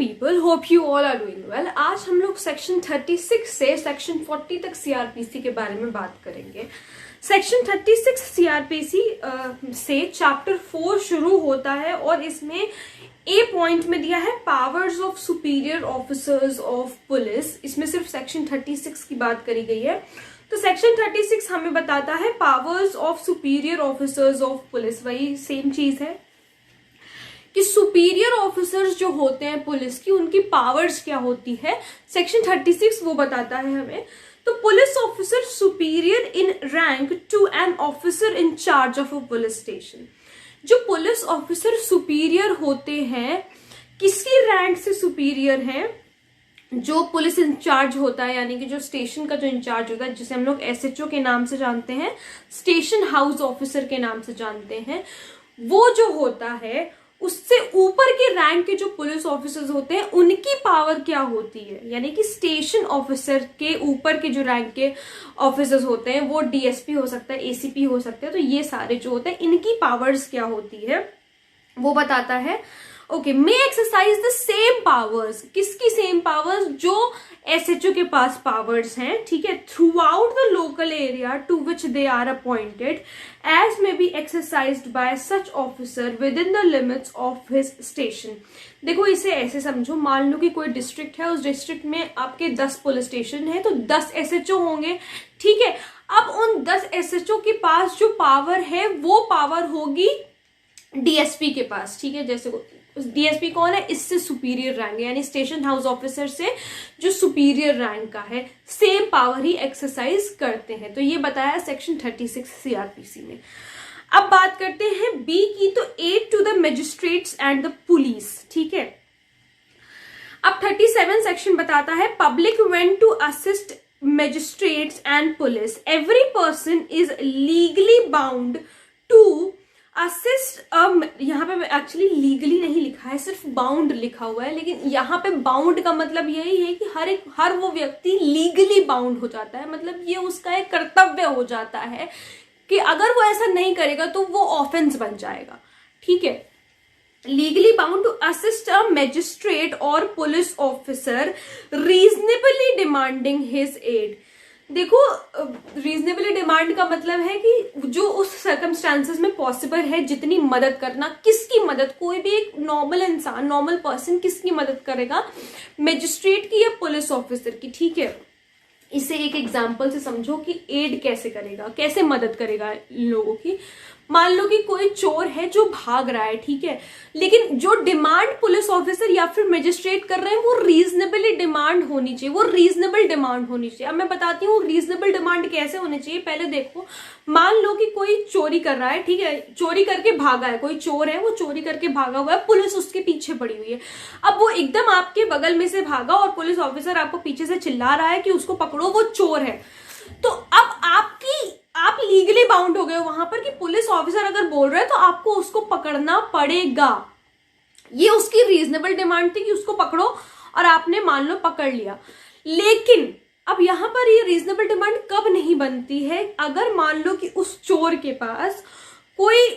people, hope you all are doing well. आज हम लोग सेक्शन 36 से सेक्शन 40 तक सीआरपीसी के बारे में बात करेंगे। सेक्शन 36 सीआरपीसी से चैप्टर 4 शुरू होता है और इसमें ए पॉइंट में दिया है powers of superior officers of police. इसमें सिर्फ सेक्शन 36 की बात करी गई है। तो सेक्शन 36 हमें बताता है powers of superior officers of police. वही सेम चीज है कि सुपीरियर ऑफिसर्स जो होते हैं पुलिस की, उनकी पावर्स क्या होती है, सेक्शन 36 वो बताता है हमें। तो police officer superior in rank to an officer in charge of a police station. जो पुलिस ऑफिसर सुपीरियर होते हैं, किसकी रैंक से सुपीरियर हैं? जो पुलिस इंचार्ज होता है, यानी कि जो स्टेशन का जो इंचार्ज होता है, जिसे हम लोग एसएचओ के नाम से जानते हैं, स्टेशन हाउस ऑफिसर के नाम से जानते हैं, वो जो होता है उससे ऊपर के रैंक के जो पुलिस ऑफिसर्स होते हैं उनकी पावर क्या होती है। यानी कि स्टेशन ऑफिसर के ऊपर के जो रैंक के ऑफिसर्स होते हैं वो डीएसपी हो सकता है, एसीपी हो सकते हैं। तो ये सारे जो होते हैं इनकी पावर्स क्या होती है वो बताता है। Okay, may exercise the same powers. किसकी सेम पावर्स? जो एसएचओ के पास पावर्स हैं, ठीक है, throughout the local area to which they are appointed as may be exercised by such officer within the limits of his station. देखो, इसे ऐसे समझो, मान लो कि कोई डिस्ट्रिक्ट है, उस डिस्ट्रिक्ट में आपके 10 पुलिस स्टेशन है, तो 10 एसएचओ होंगे, ठीक है। अब उन 10 एसएचओ के पास जो पावर है वो पावर होगी डीएसपी के पास, ठीक है। जैसे डीएसपी कौन है? इससे सुपीरियर रैंक है, यानी स्टेशन हाउस ऑफिसर से जो सुपीरियर रैंक का है, सेम पावर ही एक्सरसाइज करते हैं। तो ये बताया सेक्शन 36 सीआरपीसी में। अब बात करते हैं बी की, तो aid to the magistrates and the police, ठीक है। अब 37 सेक्शन बताता है public when to assist magistrates and police, every person is legally bound to assist. यहाँ पे एक्चुअली लीगली नहीं लिखा है, सिर्फ बाउंड लिखा हुआ है, लेकिन यहाँ पे बाउंड का मतलब यही है कि हर वो व्यक्ति लीगली बाउंड हो जाता है। मतलब ये उसका एक कर्तव्य हो जाता है कि अगर वो ऐसा नहीं करेगा तो वो ऑफेंस बन जाएगा, ठीक है। Legally bound to assist a magistrate और police officer reasonably demanding his aid. देखो, रीजनेबली डिमांड का मतलब है कि जो उस सर्कमस्टांसेस में पॉसिबल है जितनी मदद करना। किसकी मदद? कोई भी एक नॉर्मल इंसान, नॉर्मल पर्सन किसकी मदद करेगा? मैजिस्ट्रेट की या पुलिस ऑफिसर की, ठीक है। इसे एक एग्जांपल से समझो कि एड कैसे करेगा, कैसे मदद करेगा लोगों की। मान लो कि कोई चोर है जो भाग रहा है, ठीक है, लेकिन जो डिमांड पुलिस ऑफिसर या फिर मजिस्ट्रेट कर रहे हैं वो रीजनेबली डिमांड होनी चाहिए, वो रीजनेबल डिमांड होनी चाहिए। अब मैं बताती हूँ रीजनेबल डिमांड कैसे होनी चाहिए। पहले देखो, मान लो कि कोई चोरी कर रहा है, ठीक है, चोरी करके भागा है, कोई चोर है, वो चोरी करके भागा हुआ है, पुलिस उसके पीछे पड़ी हुई है। अब वो एकदम आपके बगल में से भागा और पुलिस ऑफिसर आपको पीछे से चिल्ला रहा है कि उसको पकड़ो, वो चोर है। तो अब आप लीगली बाउंड हो गए हो वहां पर कि पुलिस ऑफिसर अगर बोल रहा है तो आपको उसको पकड़ना पड़ेगा। ये उसकी रीजनेबल डिमांड थी कि उसको पकड़ो, और आपने मान लो पकड़ लिया। लेकिन अब यहां पर ये रीजनेबल डिमांड कब नहीं बनती है? अगर मान लो कि उस चोर के पास कोई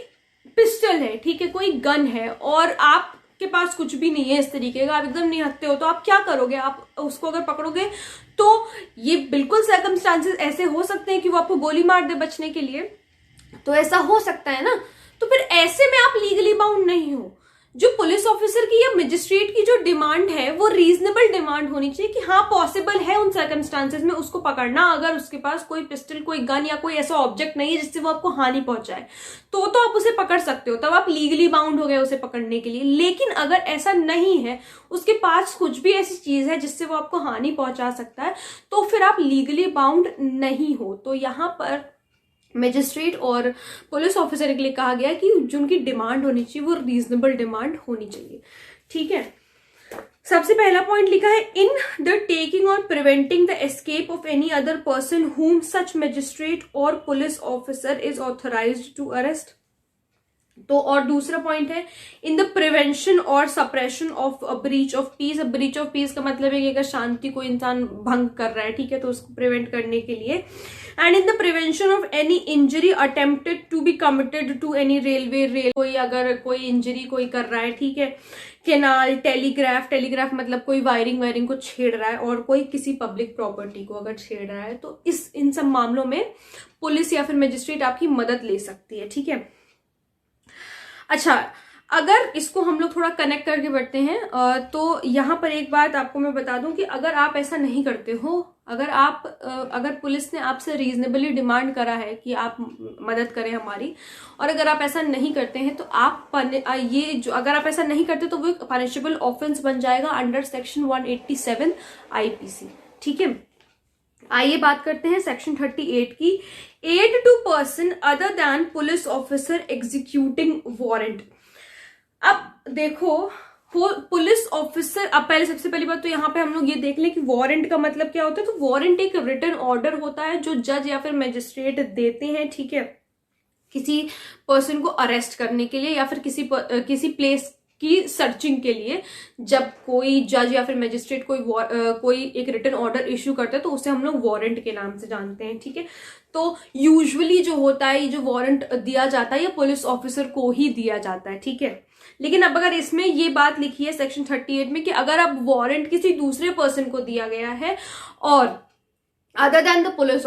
पिस्टल है, ठीक है, कोई गन है, और आपके पास कुछ भी नहीं है इस तरीके का, आप एकदम निहत्थे हो, तो आप क्या करोगे? आप उसको अगर पकड़ोगे तो ये बिल्कुल सर्कमस्टांसेस ऐसे हो सकते हैं कि वो आपको गोली मार दे बचने के लिए, तो ऐसा हो सकता है ना। तो फिर ऐसे में आप लीगली बाउंड नहीं हो। जो पुलिस ऑफिसर की या मजिस्ट्रेट की जो डिमांड है वो रीजनेबल डिमांड होनी चाहिए कि हाँ पॉसिबल है उन सर्कमस्टांसेस में उसको पकड़ना, अगर उसके पास कोई पिस्टल, कोई गन या कोई ऐसा ऑब्जेक्ट नहीं है जिससे वो आपको हानि पहुंचाए, तो आप उसे पकड़ सकते हो, तब आप लीगली बाउंड हो गए उसे पकड़ने के लिए। लेकिन अगर ऐसा नहीं है, उसके पास कुछ भी ऐसी चीज है जिससे वो आपको हानि पहुंचा सकता है, तो फिर आप लीगली बाउंड नहीं हो। तो यहाँ पर मजिस्ट्रेट और पुलिस ऑफिसर के लिए कहा गया कि जो उनकी डिमांड होनी चाहिए वो रीजनेबल डिमांड होनी चाहिए, ठीक है। सबसे पहला पॉइंट लिखा है in the taking or preventing the escape of any other person whom such magistrate or police officer is authorised to arrest. तो और दूसरा पॉइंट है in the prevention or suppression of breach of peace. Breach of peace का मतलब है कि अगर शांति को इंसान भंग कर रहा है, ठीक है, तो उसको प्रिवेंट करने के लिए। And in the prevention of any injury attempted to be committed to any rail कोई अगर कोई इंजरी कोई कर रहा है, ठीक है, केनाल, टेलीग्राफ मतलब कोई वायरिंग को छेड़ रहा है और कोई किसी पब्लिक प्रॉपर्टी को अगर छेड़ रहा है, तो इन सब मामलों में पुलिस या फिर मजिस्ट्रेट आपकी मदद ले सकती है, ठीक है। अच्छा, अगर इसको हम लोग थोड़ा कनेक्ट करके बढ़ते हैं तो यहाँ पर एक बात आपको मैं बता दूं कि अगर आप ऐसा नहीं करते हो, अगर पुलिस ने आपसे रीजनेबली डिमांड करा है कि आप मदद करें हमारी, और अगर आप ऐसा नहीं करते हैं तो अगर आप ऐसा नहीं करते तो वो एक पनिशेबल ऑफेंस बन जाएगा अंडर सेक्शन 187 आईपीसी, ठीक है। आइए बात करते हैं सेक्शन 38 की, aid to person other than police officer executing warrant. अब देखो पुलिस ऑफिसर, अब पहले सबसे पहली बात तो यहाँ पे हम लोग ये देख लें कि वारंट का मतलब क्या होता है। तो वारंट एक रिटन ऑर्डर होता है जो जज या फिर मजिस्ट्रेट देते हैं, ठीक है, किसी पर्सन को अरेस्ट करने के लिए या फिर किसी प्लेस की सर्चिंग के लिए। जब कोई जज या फिर मजिस्ट्रेट कोई एक रिटन ऑर्डर इश्यू करता है तो उसे हम लोग वारंट के नाम से जानते हैं, ठीक है। तो यूजुअली जो होता है, ये जो वारंट दिया जाता है ये पुलिस ऑफिसर को ही दिया जाता है, ठीक है। लेकिन अब अगर इसमें ये बात लिखी है सेक्शन 38 में कि अगर अब वारंट किसी दूसरे पर्सन को दिया गया है और other than the police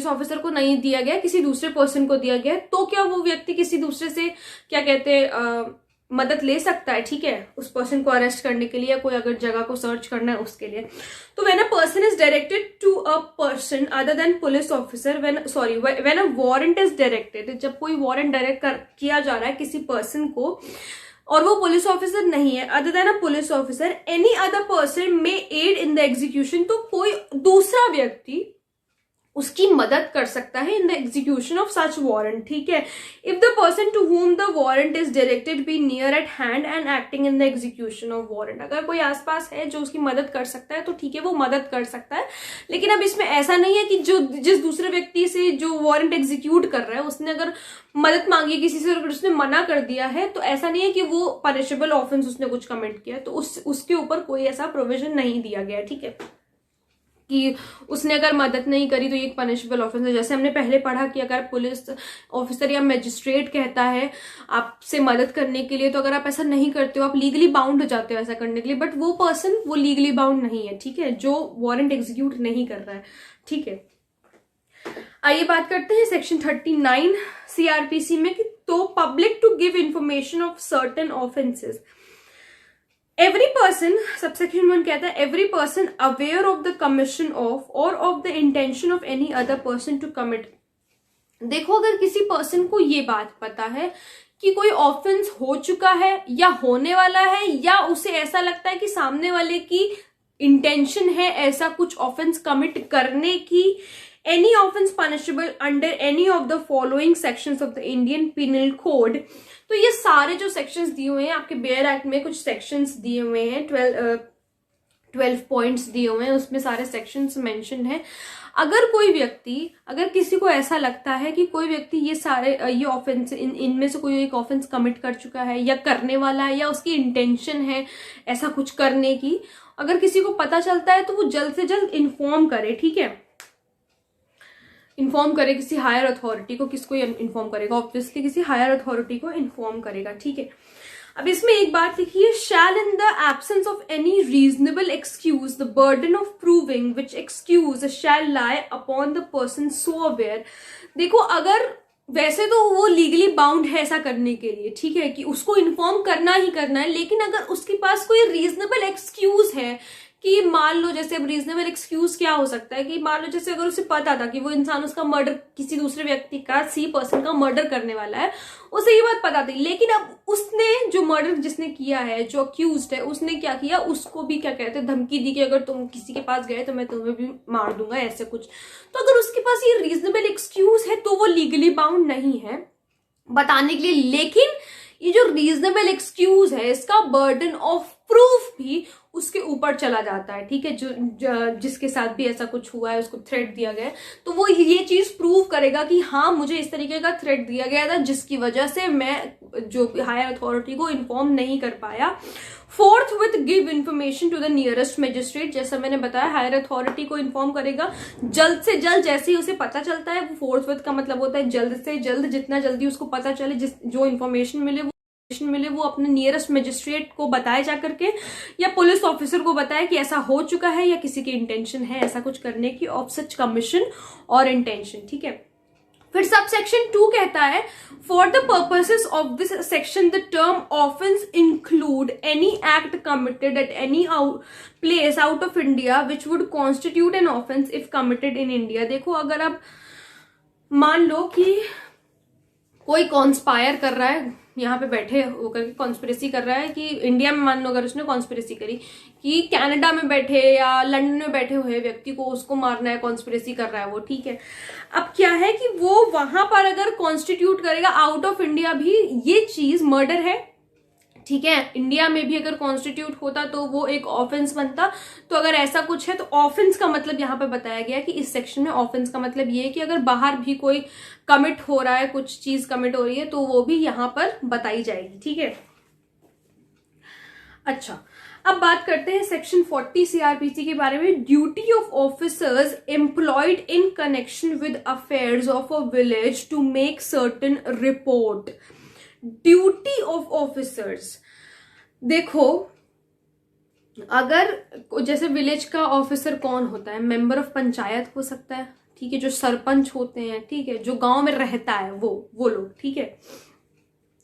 officer को नहीं दिया गया, किसी दूसरे पर्सन को दिया गया, तो क्या वो व्यक्ति किसी दूसरे से क्या कहते हैं मदद ले सकता है, ठीक है, उस पर्सन को अरेस्ट करने के लिए या कोई अगर जगह को सर्च करना है उसके लिए। तो when a person is directed to a person other than police officer, when a warrant is directed, जब कोई वारंट डायरेक्ट किया जा रहा है किसी पर्सन को और वो पुलिस ऑफिसर नहीं है, other than a police officer, any other person may aid in the execution, तो कोई दूसरा व्यक्ति उसकी मदद कर सकता है in the execution of such warrant, ठीक है। If the person to whom the warrant is directed be near at hand and acting in the execution of warrant, अगर कोई आसपास है जो उसकी मदद कर सकता है तो ठीक है, वो मदद कर सकता है। लेकिन अब इसमें ऐसा नहीं है कि जिस दूसरे व्यक्ति से जो वारंट एग्जीक्यूट कर रहा है उसने अगर मदद मांगी किसी से, अगर उसने मना कर दिया है तो ऐसा नहीं है कि वो पनिशेबल ऑफेंस उसने कुछ कमिट किया, तो उसके ऊपर कोई ऐसा प्रोविजन नहीं दिया गया, ठीक है, कि उसने अगर मदद नहीं करी तो ये एक पनिशेबल ऑफेंस है। जैसे हमने पहले पढ़ा कि अगर पुलिस ऑफिसर या मजिस्ट्रेट कहता है आपसे मदद करने के लिए, तो अगर आप ऐसा नहीं करते हो आप लीगली बाउंड हो जाते हो ऐसा करने के लिए, बट वो पर्सन वो लीगली बाउंड नहीं है, ठीक है, जो वारंट एग्जीक्यूट नहीं कर रहा है, ठीक है। आइए बात करते हैं सेक्शन 39 सीआरपीसी में कि तो public to give information of certain offences. Every person, subsection 1 कहता है every person aware of the commission of or of the intention of any other person to commit. देखो, अगर किसी पर्सन को ये बात पता है कि कोई ऑफेंस हो चुका है या होने वाला है, या उसे ऐसा लगता है कि सामने वाले की इंटेंशन है ऐसा कुछ ऑफेंस कमिट करने की, any offence punishable under any of the following sections of the Indian penal code. तो ये सारे जो सेक्शंस दिए हुए हैं आपके बेयर एक्ट में, कुछ सेक्शंस दिए हुए हैं, 12 पॉइंट्स दिए हुए हैं, उसमें सारे सेक्शंस मेंशन है। अगर किसी को ऐसा लगता है कि कोई व्यक्ति ये ऑफेंस इनमें से कोई एक ऑफेंस कमिट कर चुका है या करने वाला है, या उसकी इंटेंशन है ऐसा कुछ करने की, अगर किसी को पता चलता है तो वो जल्द से जल्द इन्फॉर्म करे, ठीक है, इन्फॉर्म करे किसी हायर अथॉरिटी को। किसको इन्फॉर्म करेगा? ऑब्वियसली किसी हायर अथॉरिटी को इन्फॉर्म करेगा, ठीक है। अब इसमें एक बात लिखी है, shall in the absence of any reasonable excuse the burden of proving which excuse shall lie upon the person so aware. देखो, अगर वैसे तो वो लीगली बाउंड है ऐसा करने के लिए, ठीक है, कि उसको इन्फॉर्म करना ही करना है, लेकिन अगर उसके पास कोई रीजनेबल एक्सक्यूज है कि मान लो, जैसे अब रीजनेबल एक्सक्यूज क्या हो सकता है कि मान लो जैसे अगर उसे पता था कि वो इंसान उसका मर्डर, किसी दूसरे व्यक्ति का सी पर्सन का मर्डर करने वाला है, उसे ये बात पता थी, लेकिन अब उसने जो मर्डर जिसने किया है, जो अक्यूज्ड है, उसने क्या किया, उसको भी क्या कहते हैं धमकी दी कि अगर तुम किसी के पास गए तो मैं तुम्हें भी मार दूंगा, ऐसे कुछ। तो अगर उसके पास ये रीजनेबल एक्सक्यूज है तो वो लीगली बाउंड नहीं है बताने के लिए। लेकिन ये जो रीजनेबल एक्सक्यूज है इसका बर्डन ऑफ प्रूफ भी उसके ऊपर चला जाता है, ठीक है, जिसके साथ भी ऐसा कुछ हुआ है, उसको थ्रेट दिया गया है, तो वो ये चीज प्रूव करेगा कि हाँ मुझे इस तरीके का थ्रेट दिया गया था जिसकी वजह से मैं जो हायर अथॉरिटी को इन्फॉर्म नहीं कर पाया। Forthwith give information to the nearest magistrate, जैसा मैंने बताया हायर अथॉरिटी को इन्फॉर्म करेगा जल्द से जल्द, जैसे ही उसे पता चलता है। वो फोर्थ विथ का मतलब होता है जल्द से जल्द, जितना जल्दी उसको पता चले, जो इन्फॉर्मेशन मिले वो अपने नियरेस्ट मजिस्ट्रेट को बताए जा करके, या पुलिस ऑफिसर को बताए कि ऐसा हो चुका है या किसी की इंटेंशन है ऐसा कुछ करने की, ऑफ सच कमीशन और इंटेंशन, ठीक है। फिर सब सेक्शन 2 कहता है for the purposes of this section the term offence include any act committed eight any place out of India which would constitute an offence if committed in India. देखो, अगर आप मान लो कि कोई कॉन्स्पायर कर रहा है, यहाँ पे बैठे होकर कॉन्स्पिरेसी कर रहा है कि इंडिया में, मान लो अगर उसने कॉन्स्पिरेसी करी कि कनाडा में बैठे या लंदन में बैठे हुए व्यक्ति को उसको मारना है, कॉन्स्पिरेसी कर रहा है वो, ठीक है। अब क्या है कि वो वहां पर अगर कॉन्स्टिट्यूट करेगा आउट ऑफ इंडिया भी, ये चीज मर्डर है, ठीक है। इंडिया में भी अगर कॉन्स्टिट्यूट होता तो वो एक ऑफेंस बनता। तो अगर ऐसा कुछ है तो ऑफेंस का मतलब यहाँ पे बताया गया कि इस सेक्शन में ऑफेंस का मतलब ये है कि अगर बाहर भी कोई कमिट हो रहा है, कुछ चीज कमिट हो रही है, तो वो भी यहाँ पर बताई जाएगी, ठीक है। अच्छा, अब बात करते हैं सेक्शन 40 सीआरपीसी के बारे में। Duty of officers employed in connection with affairs of a village to make certain report. Duty of officers, देखो अगर जैसे विलेज का ऑफिसर कौन होता है, मेंबर ऑफ पंचायत हो सकता है, ठीक है, जो सरपंच होते हैं, ठीक है, जो गांव में रहता है वो लोग, ठीक है।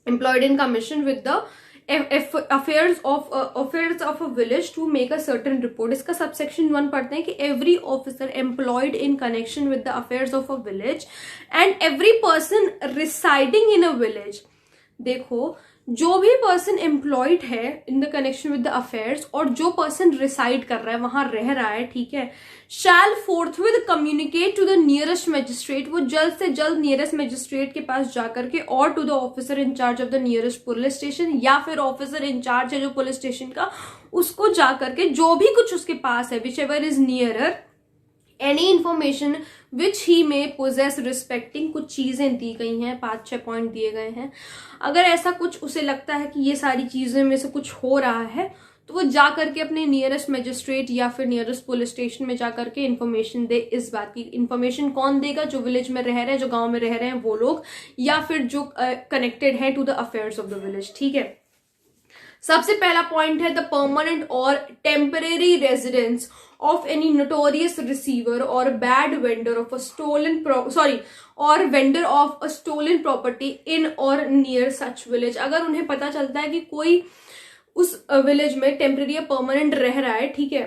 Employed in commission with the affairs of a village to make a certain report. इसका सबसेक्शन 1 पढ़ते हैं कि every officer employed in connection with the affairs of a village and every person residing in a village. देखो, जो भी person employed है in the connection with the affairs और जो पर्सन रिसाइड कर रहा है, वहां रह रहा है, ठीक है, shall forthwith communicate to the nearest magistrate, वो जल्द से जल्द नियरेस्ट मजिस्ट्रेट के पास जाकर के, or to the officer in charge of the nearest police station, या फिर ऑफिसर इंचार्ज है जो पुलिस स्टेशन का, उसको जाकर के जो भी कुछ उसके पास है, whichever is nearer, any information which he may possess respecting, कुछ चीजें दी गई हैं, 5-6 पॉइंट दिए गए हैं। अगर ऐसा कुछ उसे लगता है कि ये सारी चीजें में से कुछ हो रहा है, तो वो जा करके अपने नियरेस्ट मजिस्ट्रेट या फिर नियरेस्ट पुलिस स्टेशन में जाकर के इन्फॉर्मेशन दे। इस बात की इन्फॉर्मेशन कौन देगा? जो विलेज में रह रहे हैं, जो गांव में रह रहे हैं वो लोग, या फिर जो कनेक्टेड है to the affairs of the village, ठीक है। सबसे पहला पॉइंट है द परमानेंट और temporary residence of any notorious receiver or bad vendor of a vendor of a stolen property in or near such village। अगर उन्हें पता चलता है कि कोई उस विलेज में टेम्परेरी या परमानेंट रह रहा है, ठीक है,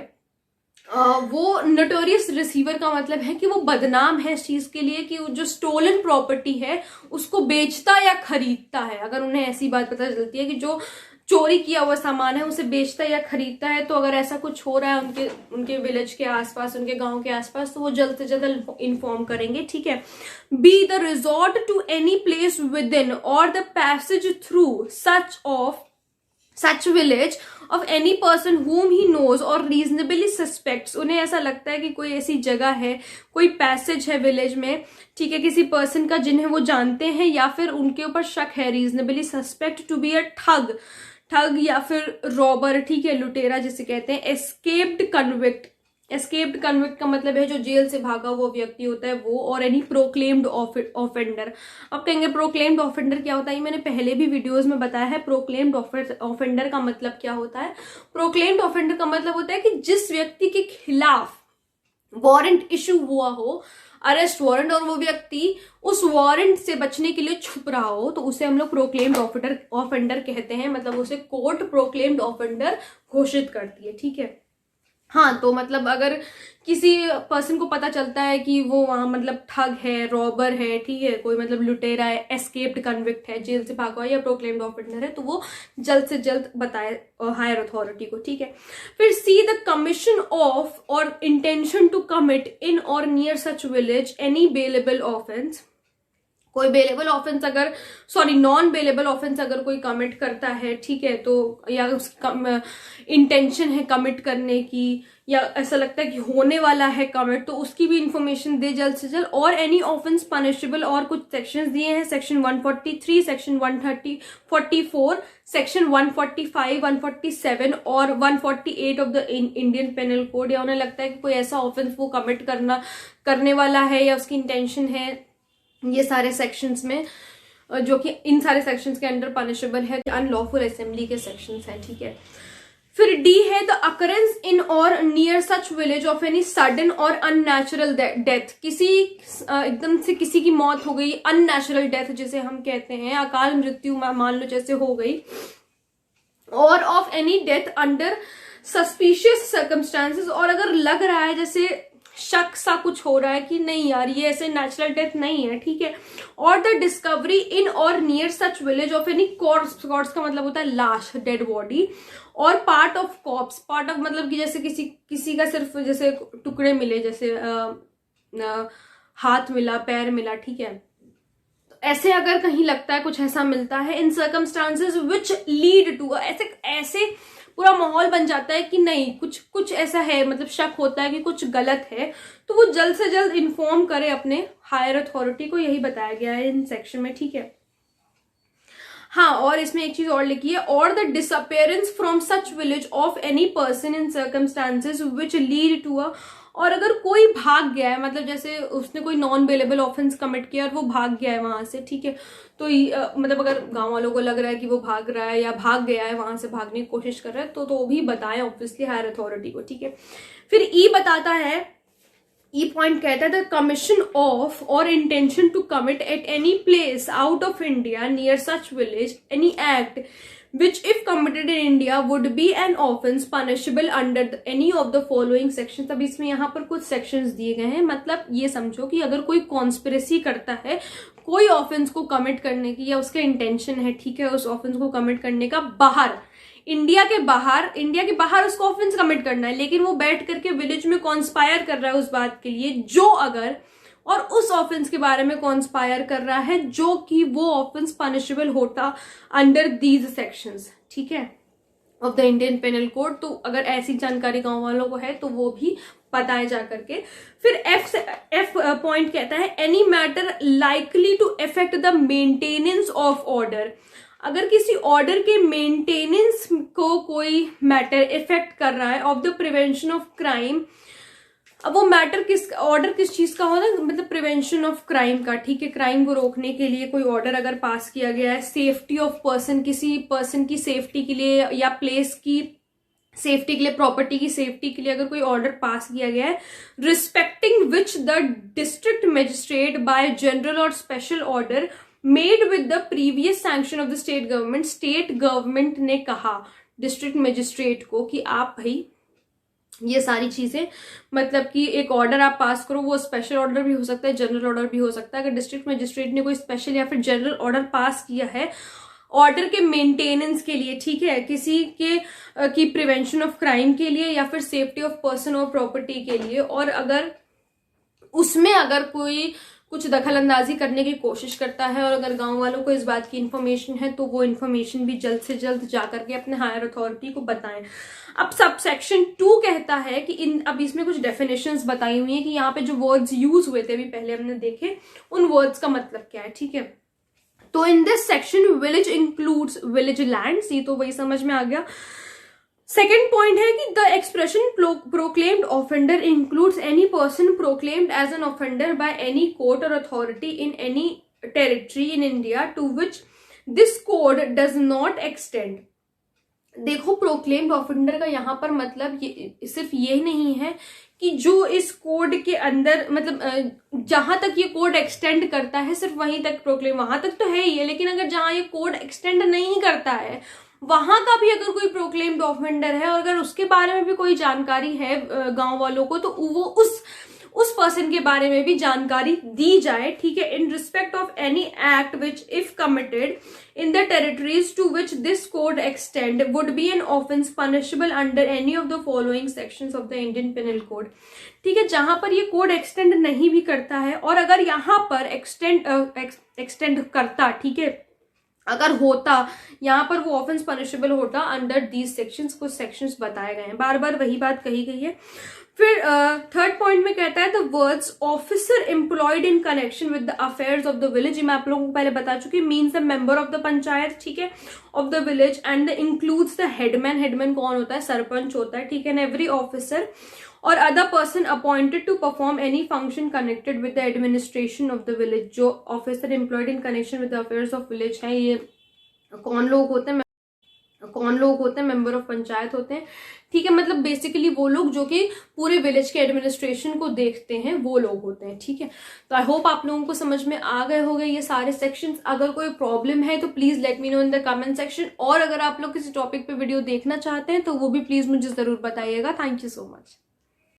वो नोटोरियस रिसीवर का मतलब है कि वो बदनाम है इस चीज के लिए कि जो स्टोलन प्रॉपर्टी है उसको बेचता या खरीदता है। अगर उन्हें ऐसी बात पता चलती है कि जो चोरी किया हुआ सामान है उसे बेचता या खरीदता है, तो अगर ऐसा कुछ हो रहा है उनके विलेज के आसपास, उनके गांव के आसपास, तो वो जल्द से जल्द इन्फॉर्म करेंगे, ठीक है। Be the resort to any place within or the passage through such village of any person whom he knows और reasonably suspects। उन्हें ऐसा लगता है कि कोई ऐसी जगह है, कोई पैसेज है विलेज में, ठीक है, किसी पर्सन का जिन्हें वो जानते हैं या फिर उनके ऊपर शक है, reasonably suspect to be a ठग या फिर रॉबर, ठीक है, लुटेरा जिसे कहते हैं। एस्केप्ड कन्विक्ट का मतलब है जो जेल से भागा हुआ व्यक्ति होता है वो, और एनी प्रोक्लेम्ड ऑफेंडर। अब कहेंगे प्रोक्लेम्ड ऑफेंडर क्या होता है? मैंने पहले भी वीडियोस में बताया है प्रोक्लेम्ड ऑफेंडर का मतलब क्या होता है। प्रोक्लेम्ड ऑफेंडर का मतलब होता है कि जिस व्यक्ति के खिलाफ वारंट इशू हुआ हो, अरेस्ट वारंट, और वो व्यक्ति उस वारंट से बचने के लिए छुप रहा हो, तो उसे हम लोग प्रोक्लेम्ड ऑफेंडर कहते हैं। मतलब उसे कोर्ट प्रोक्लेम्ड ऑफेंडर घोषित करती है, ठीक है। हाँ, तो मतलब अगर किसी पर्सन को पता चलता है कि वो वहां मतलब ठग है, रॉबर है, ठीक है, कोई मतलब लुटेरा है, एस्केप्ड कन्विक्ट है, जेल से भागा या प्रोक्लेम्ड ऑफेंडर है, तो वो जल्द से जल्द बताए हायर अथॉरिटी को, ठीक है। फिर see the commission of or intention to commit in और near such village any bailable offence. कोई बेलेबल ऑफेंस अगर नॉन बेलेबल ऑफेंस अगर कोई कमिट करता है, ठीक है, तो या उसकी इंटेंशन है कमिट करने की, या ऐसा लगता है कि होने वाला है कमिट, तो उसकी भी इंफॉर्मेशन दे जल्द से जल्द। और एनी ऑफेंस पनिशेबल, और कुछ सेक्शंस दिए हैं, सेक्शन 143, सेक्शन 144, सेक्शन 145, 147 और 148 of the Indian Penal Code. या उन्हें लगता है कि कोई ऐसा ऑफेंस वो कमिट करने वाला है या उसकी इंटेंशन है, ये सारे सेक्शंस में, जो कि इन सारे सेक्शंस के अंडर पनिशेबल है, अनलॉफुल असेंबली के सेक्शंस हैं, ठीक है। फिर डी है द अकरेंस इन और near such village of any sudden और अननेचुरल डेथ, किसी एकदम से किसी की मौत हो गई, अननेचुरल डेथ जिसे हम कहते हैं, अकाल मृत्यु मान लो जैसे हो गई, और of any death under suspicious circumstances, और अगर लग रहा है जैसे शक सा कुछ हो रहा है कि नहीं यार ये ऐसे नेचुरल डेथ नहीं है, ठीक है। और द डिस्कवरी इन और near such village of any corps का मतलब होता है लाश, डेड बॉडी, और part of corps, part of मतलब कि जैसे किसी का सिर्फ जैसे टुकड़े मिले, जैसे हाथ मिला, पैर मिला, ठीक है, तो ऐसे अगर कहीं लगता है कुछ ऐसा मिलता है, इन सर्कमस्टांसेस विच लीड टू, ऐसे पूरा माहौल बन जाता है कि नहीं कुछ ऐसा है, मतलब शक होता है कि कुछ गलत है, तो वो जल्द से जल्द इन्फॉर्म करे अपने हायर अथॉरिटी को, यही बताया गया है इन सेक्शन में, ठीक है। हाँ, और इसमें एक चीज और लिखी है, और the disappearance from such village of any person in circumstances which lead to a, और अगर कोई भाग गया है, मतलब जैसे उसने कोई नॉन बेलेबल ऑफेंस कमिट किया और वो भाग गया है वहां से, ठीक है, तो मतलब अगर गांव वालों को लग रहा है कि वो भाग रहा है या भाग गया है, वहां से भागने की कोशिश कर रहा है, तो भी बताएं ऑब्वियसली हायर अथॉरिटी को, ठीक है। फिर ई बताता है, ई पॉइंट कहता है the commission of or intention to commit at any place out of India near such village any act which if committed in India would be an offense punishable under any of the following sections। अब इसमें यहाँ पर कुछ sections दिए गए हैं, मतलब ये समझो कि अगर कोई कॉन्स्पिरेसी करता है कोई ऑफेंस को कमिट करने की, या उसका इंटेंशन है, ठीक है, उस ऑफेंस को कमिट करने का इंडिया के बाहर उसको ऑफेंस कमिट करना है, लेकिन वो बैठ करके विलेज में कॉन्स्पायर कर रहा है उस बात के लिए, जो अगर और उस ऑफेंस के बारे में कॉन्स्पायर कर रहा है जो कि वो ऑफेंस पनिशेबल होता अंडर दीज सेक्शंस, ठीक है, of the Indian Penal Code. तो अगर ऐसी जानकारी गांव वालों को है तो वो भी बताए जा करके। फिर एफ पॉइंट कहता है any matter likely to affect the maintenance of order, अगर किसी ऑर्डर के मेंटेनेंस को कोई मैटर इफेक्ट कर रहा है, of the prevention of crime, अब वो मैटर ऑर्डर किस चीज का होता है, मतलब प्रिवेंशन ऑफ क्राइम का, ठीक है, क्राइम को रोकने के लिए कोई ऑर्डर अगर पास किया गया है, सेफ्टी ऑफ पर्सन, किसी पर्सन की सेफ्टी के लिए या प्लेस की सेफ्टी के लिए, प्रॉपर्टी की सेफ्टी के लिए अगर कोई ऑर्डर पास किया गया है, respecting which the district magistrate by general or special order made with the previous sanction of the state government ने कहा डिस्ट्रिक्ट मजिस्ट्रेट को कि आप भाई ये सारी चीजें, मतलब कि एक ऑर्डर आप पास करो, वो स्पेशल ऑर्डर भी हो सकता है, जनरल ऑर्डर भी हो सकता है। अगर डिस्ट्रिक्ट मजिस्ट्रेट ने कोई स्पेशल या फिर जनरल ऑर्डर पास किया है ऑर्डर के मेंटेनेंस के लिए, ठीक है, किसी के की प्रिवेंशन ऑफ क्राइम के लिए या फिर सेफ्टी ऑफ पर्सन और प्रॉपर्टी के लिए, और अगर उसमें अगर कोई कुछ दखल अंदाजी करने की कोशिश करता है और अगर गांव वालों को इस बात की इंफॉर्मेशन है तो वो इंफॉर्मेशन भी जल्द से जल्द जाकर के अपने हायर अथॉरिटी को बताएं। अब सब सेक्शन 2 कहता है कि अब इसमें कुछ डेफिनेशंस बताई हुई है कि यहाँ पे जो वर्ड्स यूज हुए थे अभी पहले हमने देखे, उन वर्ड्स का मतलब क्या है, ठीक है। तो in this section village includes village lands, ये तो वही समझ में आ गया। सेकेंड पॉइंट है कि the expression proclaimed offender includes any person proclaimed as an offender by any court or authority in any territory in India to which this code does not extend. देखो, proclaimed offender का यहाँ पर मतलब सिर्फ ये नहीं है कि जो इस कोड के अंदर, मतलब जहां तक ये कोड एक्सटेंड करता है सिर्फ वहीं तक प्रोक्लेम, वहां तक तो है ही है, लेकिन अगर जहां ये कोड एक्सटेंड नहीं करता है वहां का भी अगर कोई प्रोक्लेम्ड ऑफेंडर है और अगर उसके बारे में भी कोई जानकारी है गांव वालों को, तो वो उस पर्सन के बारे में भी जानकारी दी जाए, ठीक है। In respect of any act which if committed in the territories to which this code extend would be an offense punishable under any of the following sections of the Indian Penal Code, ठीक है। जहां पर ये code extend नहीं भी करता है और अगर यहां पर एक्सटेंड करता, ठीक है, अगर होता यहाँ पर वो ऑफेंस पनिशेबल होता अंडर दीज सेक्शंस, कुछ सेक्शंस बताए गए हैं, बार बार वही बात कही गई है। फिर थर्ड पॉइंट में कहता है the words officer employed in connection with the affairs of the village, मैं आप लोगों को पहले बता चुकी, means the member of the panchayat, ठीक है, of the village, and the includes the headman, headman कौन होता है, सरपंच होता है, ठीक है, and every officer or other person appointed to perform any function connected with the administration of the village. जो officer employed in connection with the affairs of village है, ये कौन लोग होते हैं, मेंबर ऑफ पंचायत होते हैं, ठीक है, मतलब बेसिकली वो लोग जो कि पूरे विलेज के एडमिनिस्ट्रेशन को देखते हैं, वो लोग होते हैं, ठीक है। तो आई होप आप लोगों को समझ में आ गए होंगे ये सारे सेक्शंस। अगर कोई प्रॉब्लम है तो please let me know in the comment section, और अगर आप लोग किसी टॉपिक पे वीडियो देखना चाहते हैं तो वो भी प्लीज मुझे जरूर बताइएगा। Thank you so much.